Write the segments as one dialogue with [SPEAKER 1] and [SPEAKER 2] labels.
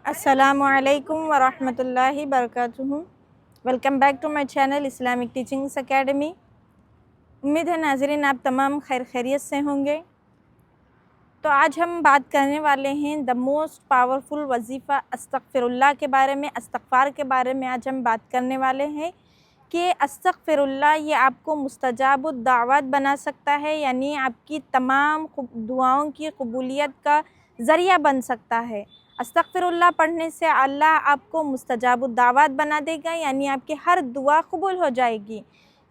[SPEAKER 1] अस्सलामु अलैकुम वरहमतुल्लाहि वबरकातुहू। Welcome back to my channel Islamic teachings academy. उम्मीद है नाज़रीन आप तमाम खैर खैरियत से होंगे। तो आज हम बात करने वाले हैं द मोस्ट पावरफुल वजीफ़ा अस्तगफिरुल्लाह के बारे में, इस्तग़फ़ार के बारे में आज हम बात करने वाले हैं कि अस्तगफिरुल्लाह ये आपको मुस्तजाबुद दावत बना सकता है, यानी आपकी तमाम दुआओं की कबूलियत का ज़रिया बन सकता है। अस्तगफिरुल्लाह पढ़ने से अल्लाह आपको मुस्तजाबुद दावत बना देगा, यानी आपकी हर दुआ कबूल हो जाएगी।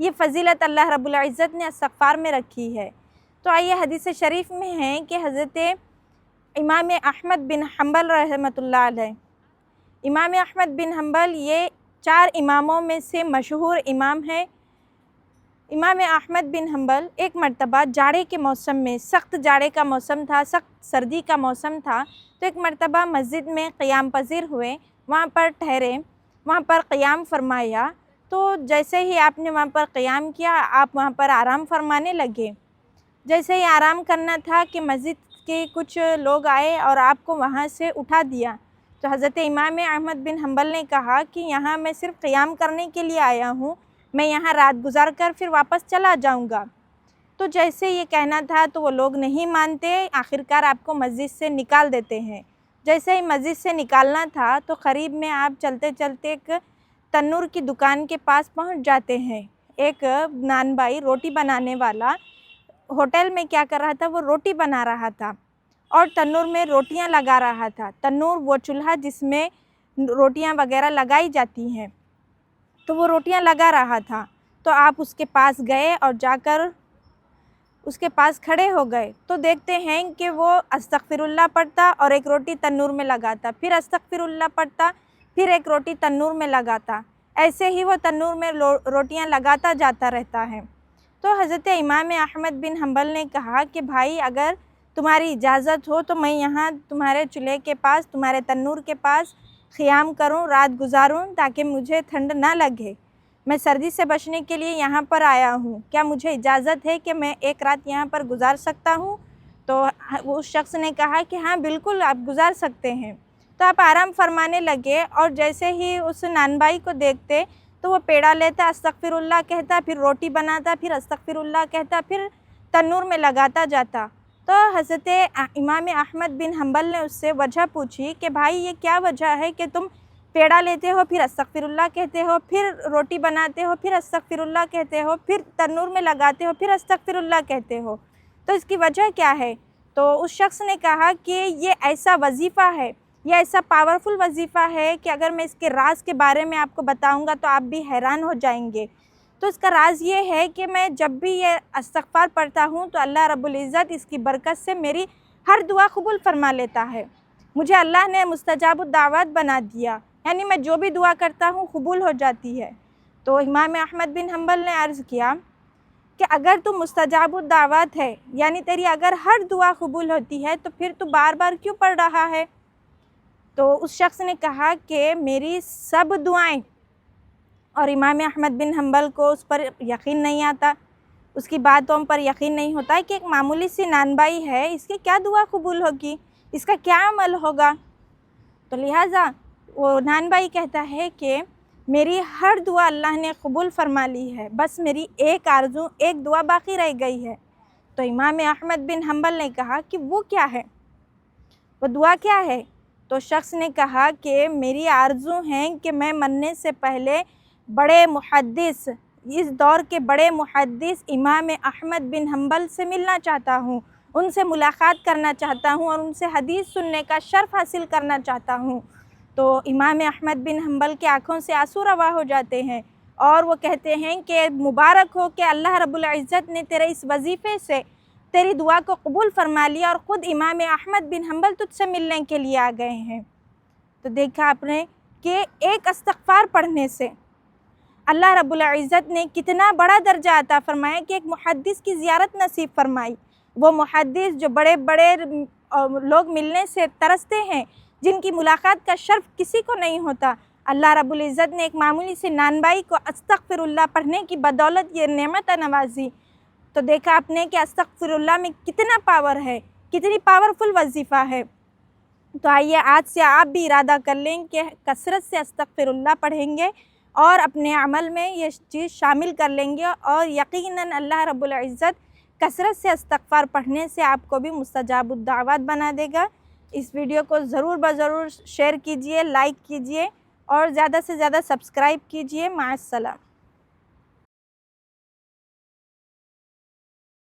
[SPEAKER 1] ये फ़जीलत अल्लाह रब्बुल इज़्ज़त ने इस्तग़फ़ार में रखी है। तो आइए हदीस शरीफ में है कि हज़रत इमाम अहमद बिन हम्बल रहमतुल्लाह अलैह, इमाम अहमद बिन हम्बल ये 4 इमामों में से मशहूर इमाम है। इमाम अहमद बिन हम्बल एक मरतबा जाड़े के मौसम में, सख्त जाड़े का मौसम था, सख्त सर्दी का मौसम था, तो एक मरतबा मस्जिद में क़याम पज़ीर हुए, वहाँ पर ठहरे, वहाँ पर क़याम फरमाया। तो जैसे ही आपने वहाँ पर क़याम किया, आप वहाँ पर आराम फरमाने लगे। जैसे ही आराम करना था कि मस्जिद के कुछ लोग आए और आपको वहाँ से उठा दिया। तो हज़रत इमाम अहमद बिन हम्बल ने कहा कि यहाँ मैं सिर्फ़ क़याम करने के लिए आया हूँ, मैं यहाँ रात गुज़ार कर फिर वापस चला जाऊँगा। तो जैसे ये कहना था तो वो लोग नहीं मानते, आखिरकार आपको मस्जिद से निकाल देते हैं। जैसे ही मस्जिद से निकालना था तो क़रीब में आप चलते चलते एक तन्नूर की दुकान के पास पहुँच जाते हैं। एक नान भाई रोटी बनाने वाला होटल में क्या कर रहा था, वो रोटी बना रहा था और तन्नूर में रोटियां लगा रहा था। तन्नूर वो चूल्हा जिसमें रोटियां वगैरह लगाई जाती हैं, तो वो रोटियां लगा रहा था। तो आप उसके पास गए और जाकर उसके पास खड़े हो गए, तो देखते हैं कि वो अस्तगफिरुल्लाह पढ़ता और एक रोटी तन्नूर में लगाता, फिर अस्तगफिरुल्लाह पढ़ता, फिर एक रोटी तन्नूर में लगाता। ऐसे ही वो तन्नूर में रोटियां लगाता जाता रहता है। तो हज़रत इमाम अहमद बिन हम्बल ने कहा कि भाई अगर तुम्हारी इजाज़त हो तो मैं यहाँ तुम्हारे चूल्हे के पास, तुम्हारे तन्नूर के पास क़याम करूँ, रात गुज़ारूँ, ताकि मुझे ठंड ना लगे। मैं सर्दी से बचने के लिए यहाँ पर आया हूँ, क्या मुझे इजाज़त है कि मैं एक रात यहाँ पर गुज़ार सकता हूँ? तो उस शख्स ने कहा कि हाँ बिल्कुल आप गुज़ार सकते हैं। तो आप आराम फरमाने लगे और जैसे ही उस नानबाई को देखते तो वो पेड़ा लेता, अस्तगफिरुल्लाह कहता, फिर रोटी बनाता, फिर अस्तगफिरुल्लाह कहता, फिर तन्नूर में लगाता जाता। तो हज़रत इमाम अहमद बिन हम्बल ने उससे वजह पूछी कि भाई ये क्या वजह है कि तुम पेड़ा लेते हो, फिर अस्तगफिरुल्लाह कहते हो, फिर रोटी बनाते हो, फिर अस्तगफिरुल्लाह कहते हो, फिर तन्नूर में लगाते हो, फिर अस्तगफिरुल्लाह कहते हो, तो इसकी वजह क्या है? तो उस शख्स ने कहा कि ये ऐसा वजीफ़ा है, यह ऐसा पावरफुल वजीफ़ा है कि अगर मैं इसके राज के बारे में आपको बताऊंगा तो आप भी हैरान हो जाएंगे। तो इसका राज ये है कि मैं जब भी ये इस्तग़फ़ार पढ़ता हूँ तो अल्लाह रब्बुल इज़्ज़त इसकी बरकत से मेरी हर दुआ कबूल फरमा लेता है। मुझे अल्लाह ने मुस्तजाबुद दावत बना दिया, यानी मैं जो भी दुआ करता हूँ कबूल हो जाती है। तो इमाम अहमद बिन हम्बल ने अर्ज़ किया कि अगर तू मुस्तजाबुद दावत है, यानी तेरी अगर हर दुआ कबूल होती है, तो फिर तू बार बार क्यों पढ़ रहा है? तो उस शख्स ने कहा कि मेरी सब दुआएं, और इमाम अहमद बिन हम्बल को उस पर यकीन नहीं आता, उसकी बातों पर यकीन नहीं होता है कि एक मामूली सी नानबाई है, इसकी क्या दुआ कबूल होगी, इसका क्या अमल होगा। तो लिहाजा वो नानबाई कहता है कि मेरी हर दुआ अल्लाह ने कबूल फरमा ली है, बस मेरी एक आरज़ू, एक दुआ बाकी रह गई है। तो इमाम अहमद बिन हम्बल ने कहा कि वो क्या है, वो दुआ क्या है? तो शख्स ने कहा कि मेरी आरज़ू हैं कि मैं मरने से पहले बड़े मुहद्दिस, इस दौर के बड़े मुहद्दिस इमाम अहमद बिन हम्बल से मिलना चाहता हूँ, उनसे मुलाकात करना चाहता हूँ और उनसे हदीस सुनने का शर्फ़ हासिल करना चाहता हूँ। तो इमाम अहमद बिन हम्बल की आँखों से आंसू रवा हो जाते हैं और वो कहते हैं कि मुबारक हो कि अल्लाह रब्बुल इज़्ज़त ने तेरे इस वजीफ़े से तेरी दुआ को कबूल फरमा लिया और ख़ुद इमाम अहमद बिन हम्बल तुझसे मिलने के लिए आ गए हैं। तो देखा आपने कि एक इस्तग़फ़ार पढ़ने से अल्लाह रब्बुल इज़्ज़त ने कितना बड़ा दर्जा अता फ़रमाया कि एक मुहद्दिस की ज़ियारत नसीब फ़रमाई। वो मुहद्दिस जो बड़े बड़े लोग मिलने से तरसते हैं, जिनकी मुलाकात का शर्फ़ किसी को नहीं होता, अल्लाह रब्बुल इज़्ज़त ने एक मामूली सी नानबाई को अस्तग़फ़िरुल्लाह पढ़ने की बदौलत ये नेमत नवाजी। तो देखा आपने कि अस्तग़फ़िरुल्लाह में कितना पावर है, कितनी पावरफुल वजीफ़ा है। تو آئیے آج سے آپ بھی ارادہ کر لیں کہ کثرت سے استغفر اللہ پڑھیں گے اور اپنے عمل میں یہ چیز شامل کر لیں گے، اور یقیناً اللہ رب العزت کثرت سے استغفار پڑھنے سے آپ کو بھی مستجاب الدعوات بنا دے گا۔ اس ویڈیو کو ضرور بضرور شیئر کیجئے، لائک کیجئے اور زیادہ سے زیادہ سبسکرائب کیجئے۔ مع السلام۔